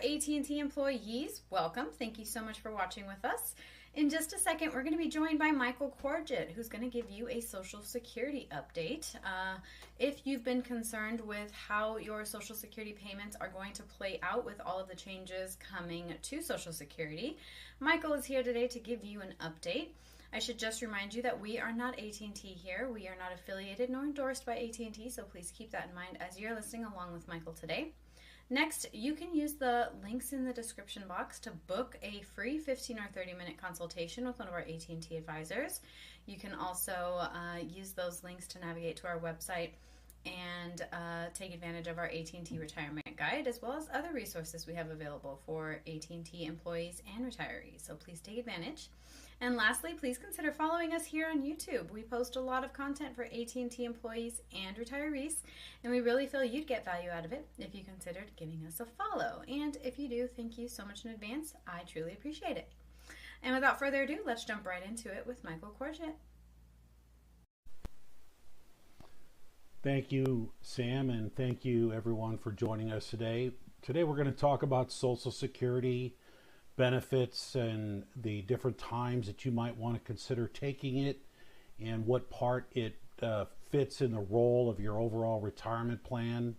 AT&T employees, welcome. Thank you so much for watching with us. In just a second, we're going to be joined by Michael Corgett, who's going to give you a Social Security update. If you've been concerned with how your Social Security payments are going to play out with all of the changes coming to Social Security, Michael is here today to give you an update. I should just remind you that we are not AT&T here. We are not affiliated nor endorsed by AT&T, so please keep that in mind as you're listening along with Michael today. Next, you can use the links in the description box to book a free 15 or 30-minute consultation with one of our AT&T advisors. You can also use those links to navigate to our website and take advantage of our AT&T retirement guide, as well as other resources we have available for AT&T employees and retirees. So please take advantage. And lastly, please consider following us here on YouTube. We post a lot of content for AT&T employees and retirees, and we really feel you'd get value out of it if you considered giving us a follow. And if you do, thank you so much in advance. I truly appreciate it. And without further ado, let's jump right into it with Michael Corgett. Thank you, Sam, and thank you everyone for joining us today. Today we're going to talk about Social Security benefits and the different times that you might want to consider taking it and what part it fits in the role of your overall retirement plan.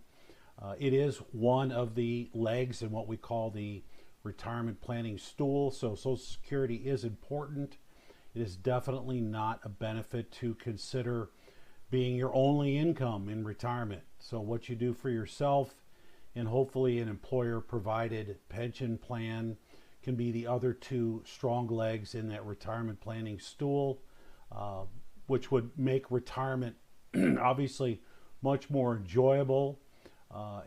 It is one of the legs in what we call the retirement planning stool, so Social Security is important. It is definitely not a benefit to consider being your only income in retirement. So what you do for yourself and hopefully an employer provided pension plan can be the other two strong legs in that retirement planning stool, which would make retirement obviously much more enjoyable,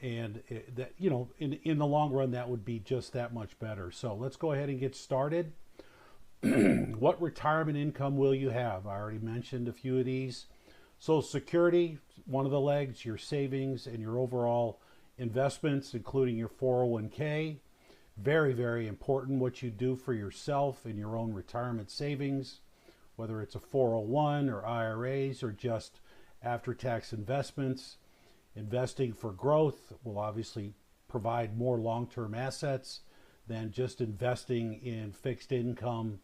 and that, you know, in the long run that would be just that much better. So let's go ahead and get started. What retirement income will you have? I already mentioned a few of these. Social Security, one of the legs, your savings and your overall investments, including your 401k. Very, very important what you do for yourself in your own retirement savings, whether it's a 401 or IRAs or just after-tax investments. Investing for growth will obviously provide more long-term assets than just investing in fixed income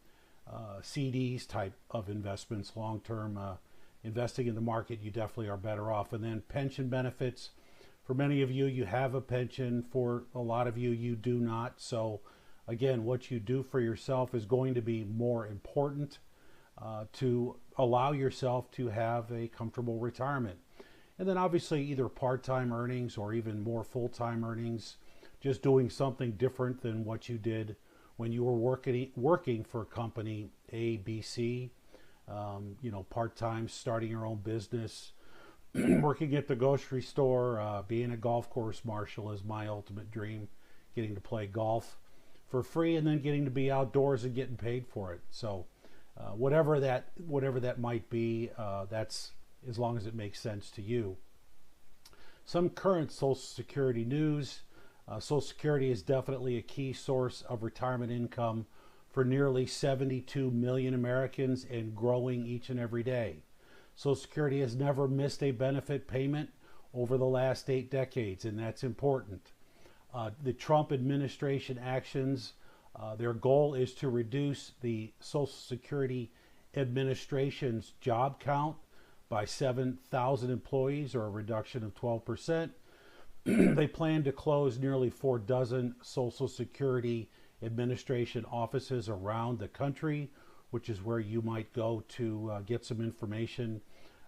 CDs type of investments. Long-term investing in the market, you definitely are better off. And then pension benefits. For many of you, you have a pension. For a lot of you, you do not. So again, what you do for yourself is going to be more important to allow yourself to have a comfortable retirement. And then obviously either part-time earnings or even more full-time earnings, just doing something different than what you did when you were working for company A, B, C, you know, part-time, starting your own business, working at the grocery store, being a golf course marshal is my ultimate dream, getting to play golf for free and then getting to be outdoors and getting paid for it. So whatever that might be, that's as long as it makes sense to you. Some current Social Security news. Social Security is definitely a key source of retirement income for nearly 72 million Americans and growing each and every day. Social Security has never missed a benefit payment over the last 8 decades, and that's important. The Trump administration actions, their goal is to reduce the Social Security Administration's job count by 7,000 employees, or a reduction of 12%. They plan to close nearly 4 dozen Social Security Administration offices around the country, which is where you might go to get some information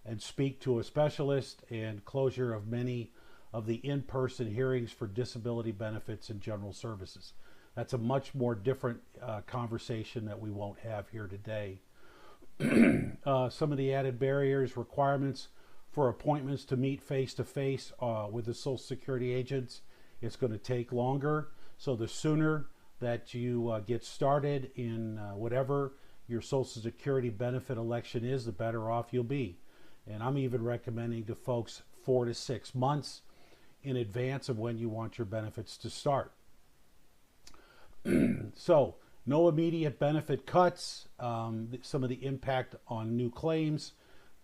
and speak to a specialist, and closure of many of the in-person hearings for disability benefits and general services. That's a much more different conversation that we won't have here today. Some of the added barriers, requirements for appointments to meet face-to-face with the Social Security agents, it's going to take longer. So the sooner that you get started in whatever your Social Security benefit election is, the better off you'll be. And I'm even recommending to folks 4 to 6 months in advance of when you want your benefits to start. So no immediate benefit cuts. Some of the impact on new claims.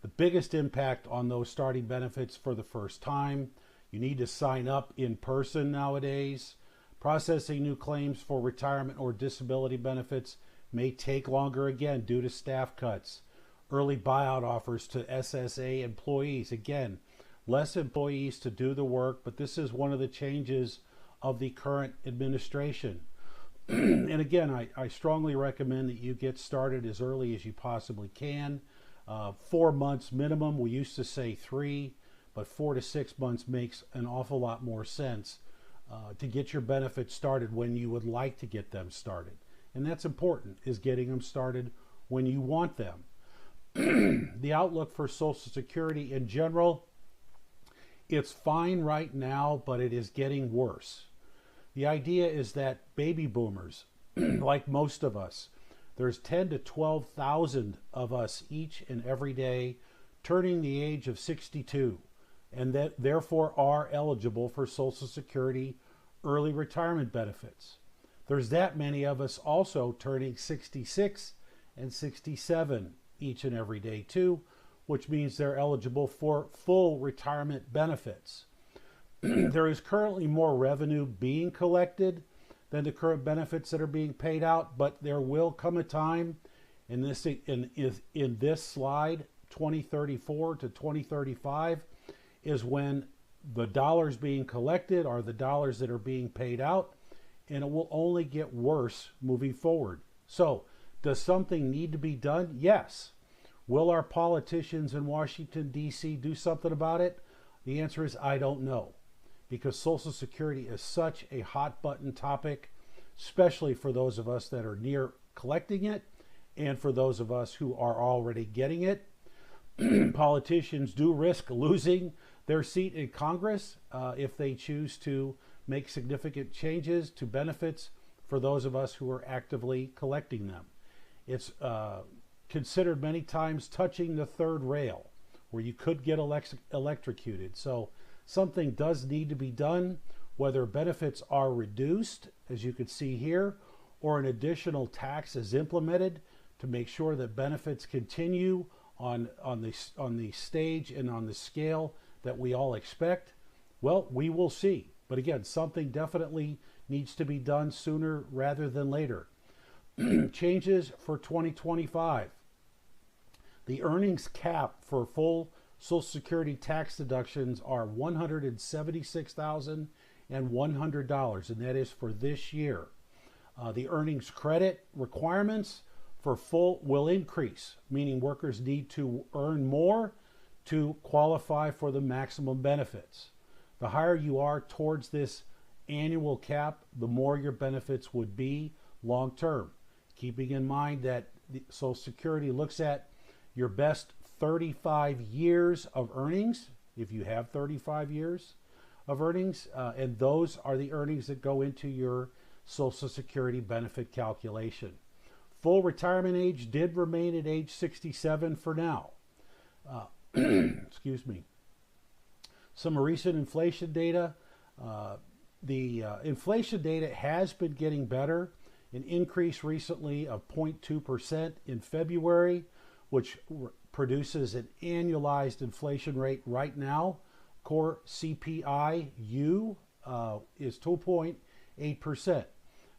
The biggest impact on those starting benefits for the first time. You need to sign up in person nowadays. Processing new claims for retirement or disability benefits may take longer again due to staff cuts. Early buyout offers to SSA employees. Again, less employees to do the work, but this is one of the changes of the current administration. And again, I strongly recommend that you get started as early as you possibly can. 4 months minimum. We used to say 3, but 4 to 6 months makes an awful lot more sense to get your benefits started when you would like to get them started. And that's important, is getting them started when you want them. The outlook for Social Security in general, it's fine right now, but it is getting worse. The idea is that baby boomers, like most of us, there's 10 to 12,000 of us each and every day turning the age of 62 and that therefore are eligible for Social Security early retirement benefits. There's that many of us also turning 66 and 67 each and every day too, which means they're eligible for full retirement benefits. There is currently more revenue being collected than the current benefits that are being paid out, but there will come a time in this slide, 2034 to 2035, is when the dollars being collected are the dollars that are being paid out, and it will only get worse moving forward. So, does something need to be done? Yes. Will our politicians in Washington, D.C. do something about it? The answer is I don't know, because Social Security is such a hot button topic, especially for those of us that are near collecting it and for those of us who are already getting it. Politicians do risk losing their seat in Congress if they choose to make significant changes to benefits for those of us who are actively collecting them. It's considered many times touching the third rail, where you could get electrocuted. So something does need to be done, whether benefits are reduced, as you can see here, or an additional tax is implemented to make sure that benefits continue on the stage and on the scale that we all expect. Well, we will see. But again, something definitely needs to be done sooner rather than later. Changes for 2025. The earnings cap for full Social Security tax deductions are $176,100, and that is for this year. The earnings credit requirements for full will increase, meaning workers need to earn more to qualify for the maximum benefits. The higher you are towards this annual cap, the more your benefits would be long term. Keeping in mind that the Social Security looks at your best 35 years of earnings, if you have 35 years of earnings, and those are the earnings that go into your Social Security benefit calculation. Full retirement age did remain at age 67 for now. Excuse me. Some recent inflation data. The inflation data has been getting better. An increase recently of 0.2% in February, which produces an annualized inflation rate right now. Core CPI-U is 2.8%.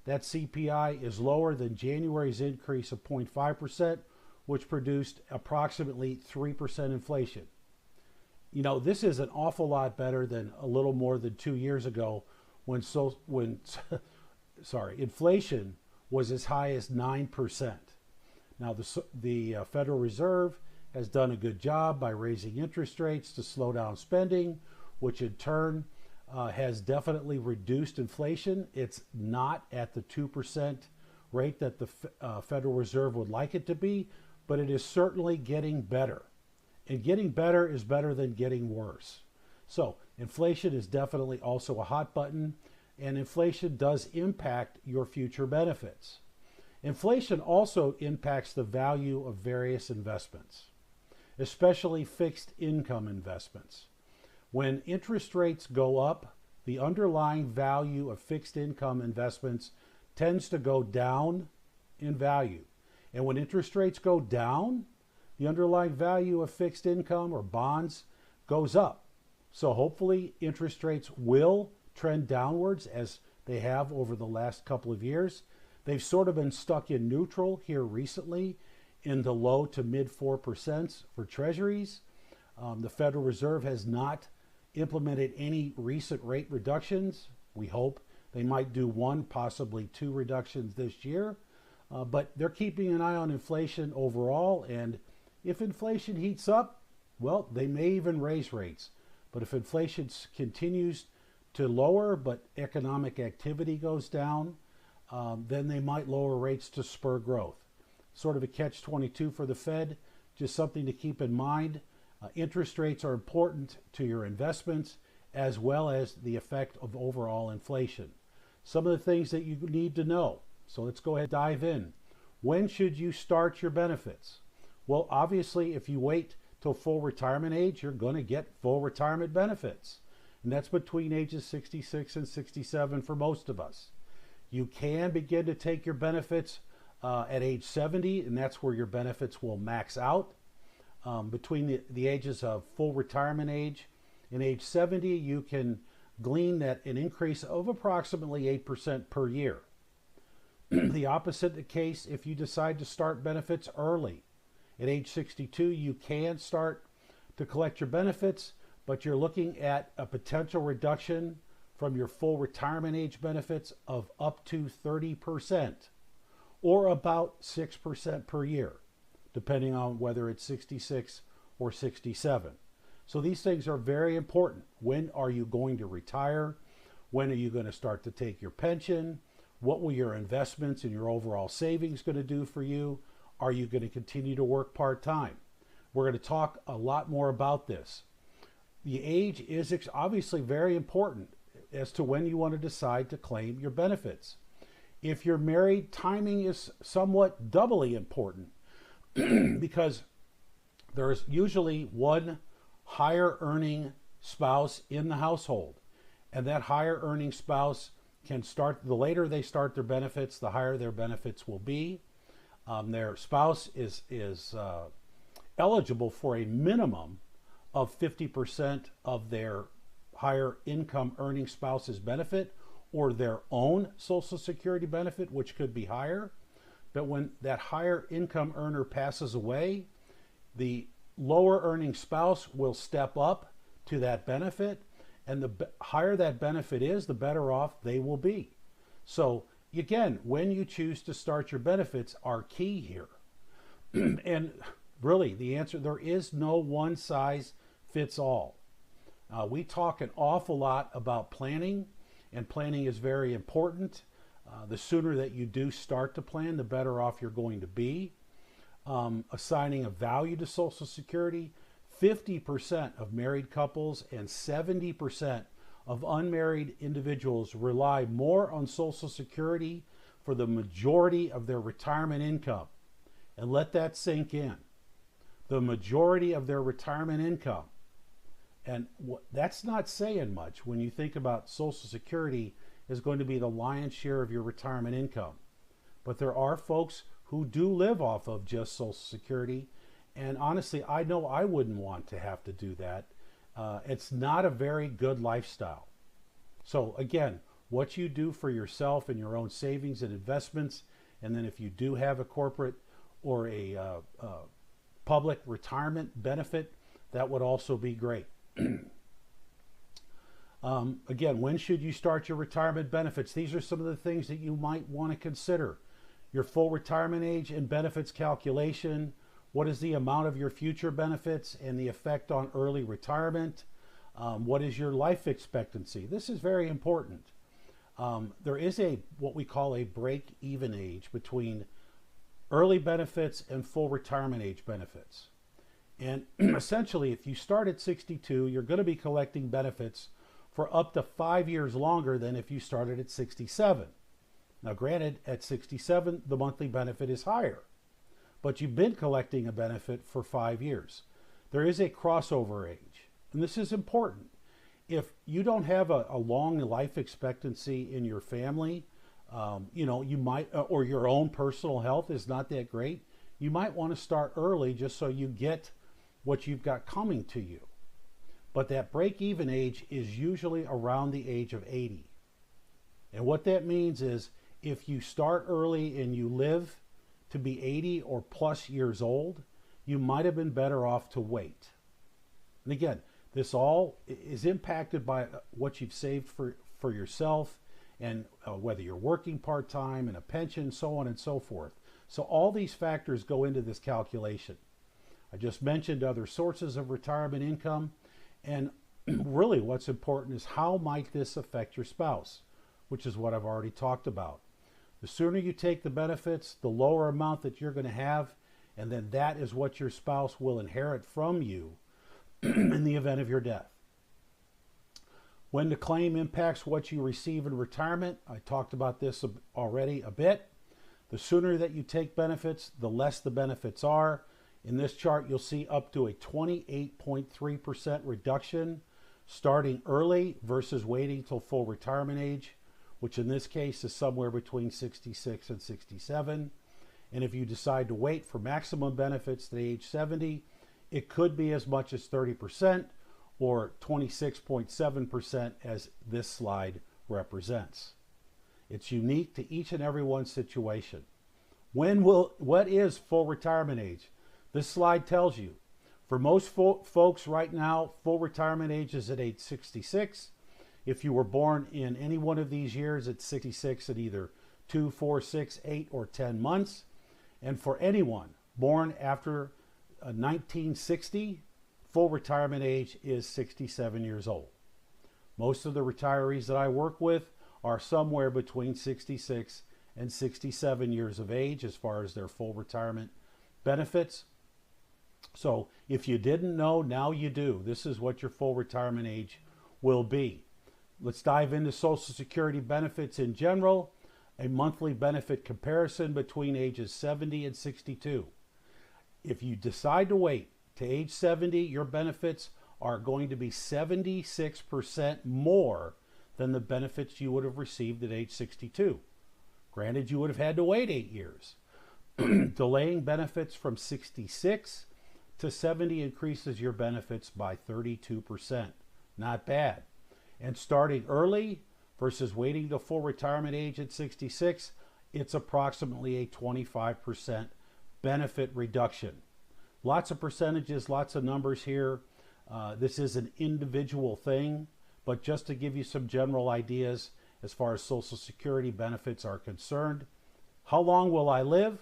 That CPI is lower than January's increase of 0.5%, which produced approximately 3% inflation. You know, this is an awful lot better than a little more than 2 years ago when inflation was as high as 9%. Now, the Federal Reserve has done a good job by raising interest rates to slow down spending, which in turn has definitely reduced inflation. It's not at the 2% rate that the Federal Reserve would like it to be, but it is certainly getting better. And getting better is better than getting worse. So inflation is definitely also a hot button, and inflation does impact your future benefits. Inflation also impacts the value of various investments, especially fixed income investments. When interest rates go up, the underlying value of fixed income investments tends to go down in value. And when interest rates go down, the underlying value of fixed income or bonds goes up. So hopefully interest rates will trend downwards as they have over the last couple of years. They've sort of been stuck in neutral here recently in the low to mid 4% for treasuries. The Federal Reserve has not implemented any recent rate reductions. We hope they might do one, possibly two reductions this year. But they're keeping an eye on inflation overall. And if inflation heats up, well, they may even raise rates. But if inflation continues to lower, but economic activity goes down, then they might lower rates to spur growth. Sort of a catch-22 for the Fed, just something to keep in mind. Interest rates are important to your investments as well as the effect of overall inflation. Some of the things that you need to know. So let's go ahead and dive in. When should you start your benefits? Well, obviously, if you wait till full retirement age, you're going to get full retirement benefits. And that's between ages 66 and 67 for most of us. You can begin to take your benefits at age 70, and that's where your benefits will max out. Between the ages of full retirement age and age 70, you can glean that an increase of approximately 8% per year. The opposite the case if you decide to start benefits early. At age 62, you can start to collect your benefits, but you're looking at a potential reduction from your full retirement age benefits of up to 30%, or about 6% per year, depending on whether it's 66 or 67. So these things are very important. When are you going to retire? When are you going to start to take your pension? What will your investments and your overall savings going to do for you? Are you going to continue to work part-time? We're going to talk a lot more about this. The age is obviously very important as to when you want to decide to claim your benefits. If you're married, timing is somewhat doubly important because there's usually one higher earning spouse in the household. And that higher earning spouse can start, the later they start their benefits, the higher their benefits will be. Their spouse is eligible for a minimum of 50% of their higher income earning spouse's benefit or their own Social Security benefit, which could be higher. But when that higher income earner passes away, the lower earning spouse will step up to that benefit, and the higher that benefit is, the better off they will be. So again, when you choose to start your benefits are key here. And really, the answer, there is no one size fits all. We talk an awful lot about planning, and planning is very important. The sooner that you do start to plan, the better off you're going to be. Assigning a value to Social Security, 50% of married couples and 70% of unmarried individuals rely more on Social Security for the majority of their retirement income. And let that sink in. The majority of their retirement income. And that's not saying much when you think about Social Security is going to be the lion's share of your retirement income. But there are folks who do live off of just Social Security. And honestly, I know I wouldn't want to have to do that. It's not a very good lifestyle. So again, what you do for yourself and your own savings and investments, and then if you do have a corporate or a public retirement benefit, that would also be great. Again, when should you start your retirement benefits? These are some of the things that you might want to consider. Your full retirement age and benefits calculation. What is the amount of your future benefits and the effect on early retirement? What is your life expectancy? This is very important. There is what we call a break-even age between early benefits and full retirement age benefits. And essentially, if you start at 62, you're going to be collecting benefits for up to 5 years longer than if you started at 67. Now, granted, at 67, the monthly benefit is higher, but you've been collecting a benefit for 5 years. There is a crossover age, and this is important. If you don't have a long life expectancy in your family, you might, or your own personal health is not that great, you might want to start early just so you get what you've got coming to you. But that break-even age is usually around the age of 80. And what that means is if you start early and you live to be 80 or plus years old, you might have been better off to wait. And again, this all is impacted by what you've saved for yourself and whether you're working part-time and a pension, so on and so forth. So all these factors go into this calculation. I just mentioned other sources of retirement income, and really what's important is how might this affect your spouse, which is what I've already talked about. The sooner you take the benefits, the lower amount that you're going to have, and then that is what your spouse will inherit from you in the event of your death. When the claim impacts what you receive in retirement, I talked about this already a bit. The sooner that you take benefits, the less the benefits are. In this chart, you'll see up to a 28.3% reduction starting early versus waiting till full retirement age, which in this case is somewhere between 66 and 67. And if you decide to wait for maximum benefits to age 70, it could be as much as 30% or 26.7% as this slide represents. It's unique to each and every one's situation. What is full retirement age? This slide tells you. For most folks right now, full retirement age is at age 66. If you were born in any one of these years, it's 66 at either 2, 4, 6, 8, or 10 months. And for anyone born after 1960, full retirement age is 67 years old. Most of the retirees that I work with are somewhere between 66 and 67 years of age as far as their full retirement benefits. So if you didn't know, now you do. This is what your full retirement age will be. Let's dive into Social Security benefits in general. A monthly benefit comparison between ages 70 and 62. If you decide to wait to age 70, your benefits are going to be 76% more than the benefits you would have received at age 62. Granted, you would have had to wait 8 years. Delaying benefits from 66 to 70 increases your benefits by 32%. Not bad. And starting early versus waiting to full retirement age at 66, it's approximately a 25% benefit reduction. Lots of percentages, lots of numbers here. This is an individual thing, but just to give you some general ideas as far as Social Security benefits are concerned. How long will I live?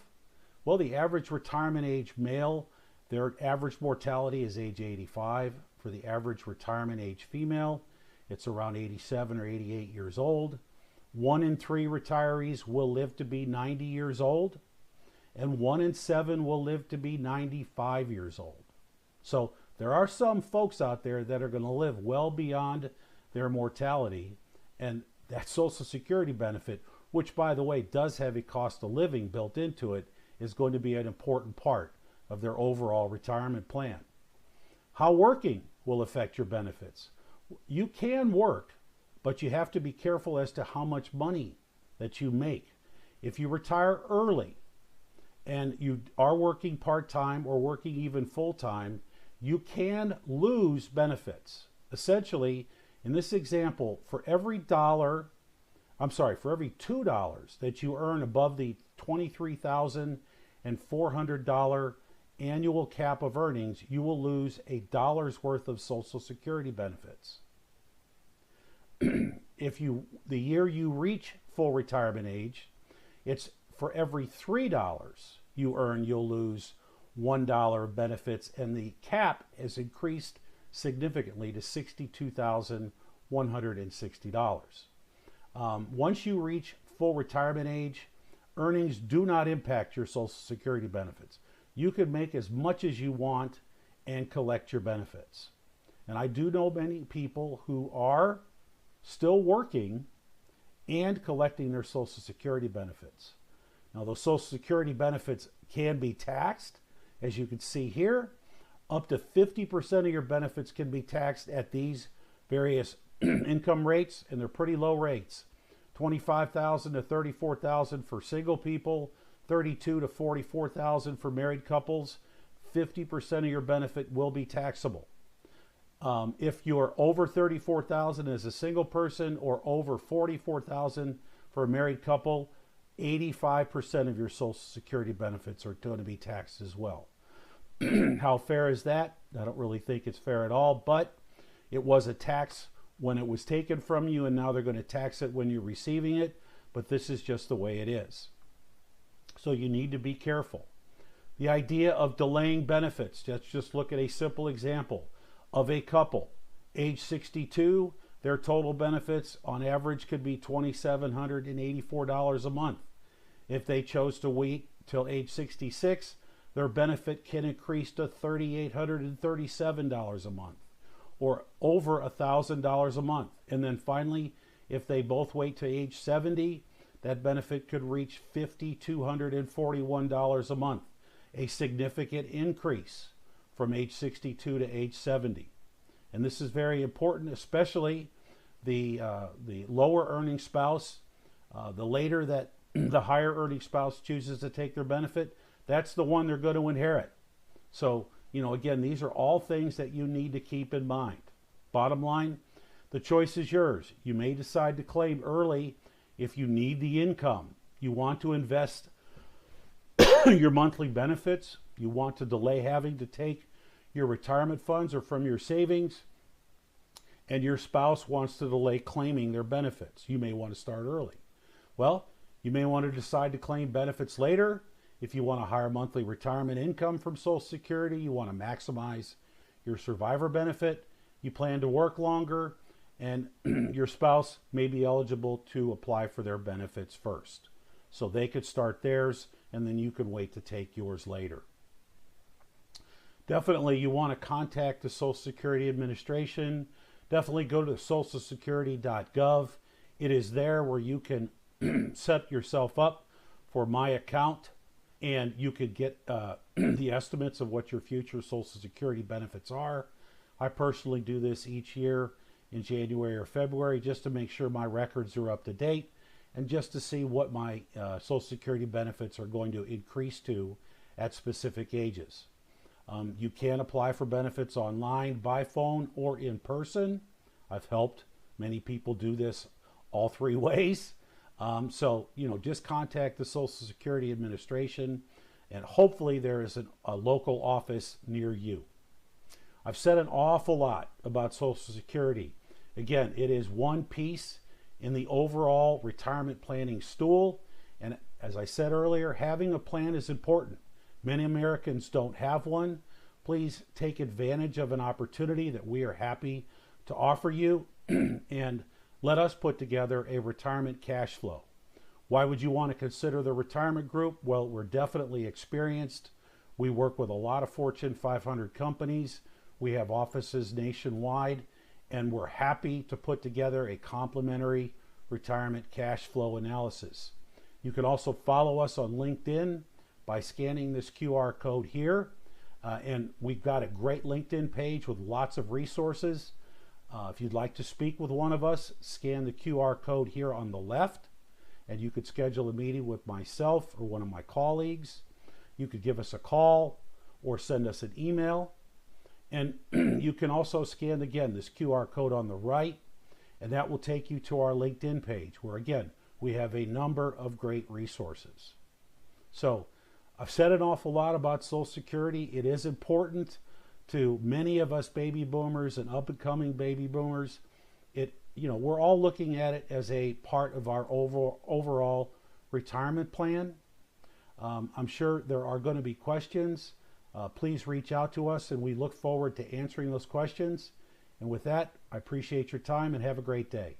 Well, the average retirement age male, their average mortality is age 85. For the average retirement age female, it's around 87 or 88 years old. 1 in 3 retirees will live to be 90 years old, and 1 in 7 will live to be 95 years old. So there are some folks out there that are going to live well beyond their mortality, and that Social Security benefit, which by the way does have a cost of living built into it, is going to be an important part of their overall retirement plan. How working will affect your benefits. You can work, but you have to be careful as to how much money that you make. If you retire early and you are working part-time or working even full-time, you can lose benefits. Essentially, in this example, for every $2 that you earn above the $23,400 annual cap of earnings, you will lose $1 worth of Social Security benefits. The year you reach full retirement age, it's for every $3 you earn, you'll lose $1 of benefits, and the cap has increased significantly to $62,160. Once you reach full retirement age, earnings do not impact your Social Security benefits. You can make as much as you want and collect your benefits. And I do know many people who are still working and collecting their Social Security benefits. Now, those Social Security benefits can be taxed, as you can see here. Up to 50% of your benefits can be taxed at these various income rates, and they're pretty low rates. $25,000 to $34,000 for single people, $32,000 to $44,000 for married couples. 50% of your benefit will be taxable. If you're over $34,000 as a single person or over $44,000 for a married couple, 85% of your Social Security benefits are going to be taxed as well. How fair is that? I don't really think it's fair at all, but it was a tax when it was taken from you, and now they're going to tax it when you're receiving it, but this is just the way it is. So you need to be careful. The idea of delaying benefits, let's just look at a simple example of a couple. Age 62, their total benefits on average could be $2,784 a month. If they chose to wait till age 66, their benefit can increase to $3,837 a month, or over $1,000 a month. And then finally, if they both wait to age 70, that benefit could reach $5,241 a month, a significant increase from age 62 to age 70. And this is very important, especially the lower earning spouse. The later that the higher earning spouse chooses to take their benefit, that's the one they're going to inherit. So, again, these are all things that you need to keep in mind. Bottom line, the choice is yours. You may decide to claim early if you need the income. You want to invest your monthly benefits. You want to delay having to take your retirement funds or from your savings. And your spouse wants to delay claiming their benefits. You may want to start early. Well, you may want to decide to claim benefits later. If you want a higher monthly retirement income from Social Security, you want to maximize your survivor benefit, you plan to work longer, and your spouse may be eligible to apply for their benefits first. So they could start theirs, and then you could wait to take yours later. Definitely you want to contact the Social Security Administration. Definitely go to socialsecurity.gov. It is there where you can set yourself up for my account, and you could get the estimates of what your future Social Security benefits are. I personally do this each year in January or February just to make sure my records are up to date and just to see what my Social Security benefits are going to increase to at specific ages. You can apply for benefits online, by phone, or in person. I've helped many people do this all three ways. So, just contact the Social Security Administration, and hopefully there is a local office near you. I've said an awful lot about Social Security. Again, it is one piece in the overall retirement planning stool. And as I said earlier, having a plan is important. Many Americans don't have one. Please take advantage of an opportunity that we are happy to offer you and let us put together a retirement cash flow. Why would you want to consider the retirement group? Well, we're definitely experienced. We work with a lot of Fortune 500 companies. We have offices nationwide, and we're happy to put together a complimentary retirement cash flow analysis. You can also follow us on LinkedIn by scanning this QR code here. And we've got a great LinkedIn page with lots of resources. If you'd like to speak with one of us, scan the QR code here on the left, and you could schedule a meeting with myself or one of my colleagues. You could give us a call or send us an email. And you can also scan, again, this QR code on the right, and that will take you to our LinkedIn page where, again, we have a number of great resources. So I've said an awful lot about Social Security. It is important to many of us baby boomers and up-and-coming baby boomers. We're all looking at it as a part of our overall retirement plan. I'm sure there are going to be questions. Please reach out to us, and we look forward to answering those questions. And with that, I appreciate your time and have a great day.